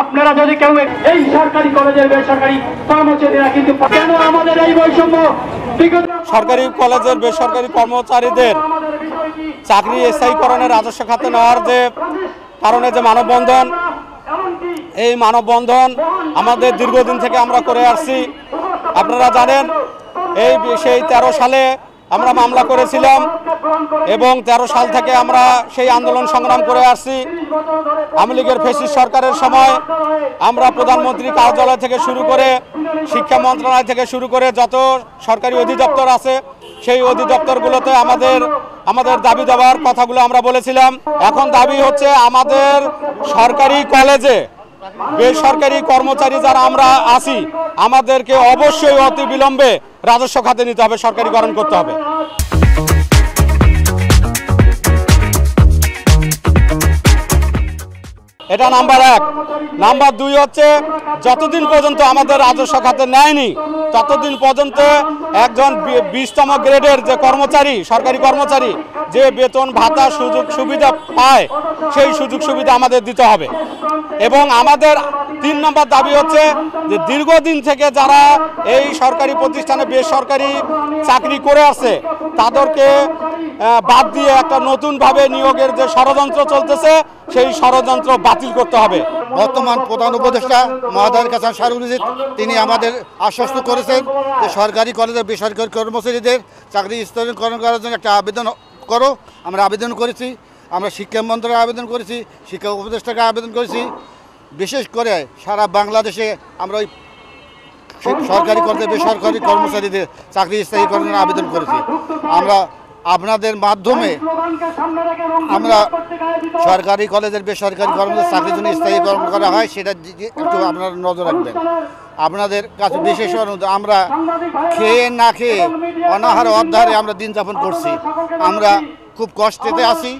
আপনারা যদি কেউ এই সরকারি কলেজের বেসরকারি কর্মচারীরা কিন্তু কেন আমাদের এই বৈষম্য সরকারি কলেজের বেসরকারি কর্মচারীদের চাকরি স্থায়ীকরণের রাজস্ব খাতে নেওয়ার যে কারণে যে মানববন্ধন, এই মানববন্ধন আমাদের দীর্ঘদিন থেকে আমরা করে আসছি। আপনারা জানেন সেই 13 সালে আমরা মামলা করেছিলাম এবং 13 সাল থেকে আমরা সেই আন্দোলন সংগ্রাম করে আসছি। আওয়ামী লীগের ফ্যাসিস্ট সরকারের সময় আমরা প্রধানমন্ত্রী কার্যালয় থেকে শুরু করে শিক্ষা মন্ত্রণালয় থেকে শুরু করে যত সরকারি অধিদপ্তর আছে সেই অধিদপ্তরগুলোতে আমাদের দাবি দেওয়ার কথাগুলো আমরা বলেছিলাম। এখন দাবি হচ্ছে আমাদের সরকারি কলেজে বেসরকারি কর্মচারী যারা আমরা আছি আমাদেরকে অবশ্যই অতি বিলম্বে রাজস্ব খাতে নিতে হবে, সরকারিকরণ করতে হবে। এটা নাম্বার 1। নাম্বার 2 হচ্ছে যতদিন পর্যন্ত আমাদের রাজস্ব খাতে নেয়নি ততদিন পর্যন্ত একজন 20তম গ্রেডের যে কর্মচারী, সরকারি কর্মচারী যে বেতন ভাতা সুযোগ সুবিধা পায় সেই সুযোগ সুবিধা আমাদের দিতে হবে। এবং আমাদের 3 নম্বর দাবি হচ্ছে যে দীর্ঘদিন থেকে যারা এই সরকারি প্রতিষ্ঠানে বেসরকারি চাকরি করে আছে তাদেরকে বাদ দিয়ে একটা নতুনভাবে নিয়োগের যে ষড়যন্ত্র চলতেছে সেই ষড়যন্ত্র বাতিল করতে হবে। বর্তমান প্রধান উপদেষ্টা মহোদয়ের কাছে সারুজিৎ তিনি আমাদের আশ্বস্ত করেছেন যে সরকারি কলেজের বেসরকারি কর্মচারীদের চাকরি স্থগিতকরণ করার জন্য একটা আবেদন করো। আমরা আবেদন করেছি, আমরা শিক্ষা মন্ত্রণালয়ে আবেদন করেছি, শিক্ষা উপদেষ্টাকে আবেদন করেছি। বিশেষ করে সারা বাংলাদেশে আমরা ওই সরকারি কলেজের বেসরকারি কর্মচারীদের চাকরি স্থায়ীকরণের আবেদন করেছি। আমরা আপনাদের মাধ্যমে আমরা সরকারি কলেজের বেসরকারি কর্মচারী চাকরির জন্য স্থায়ীকরণ করা হয় সেটা একটু আপনারা নজর রাখবেন। আপনাদের কাছে বিশেষ অনুরোধ, আমরা খেয়ে না খেয়ে অনাহারে অধ্যাহারে আমরা দিন যাপন করছি, আমরা খুব কষ্টেতে আছি।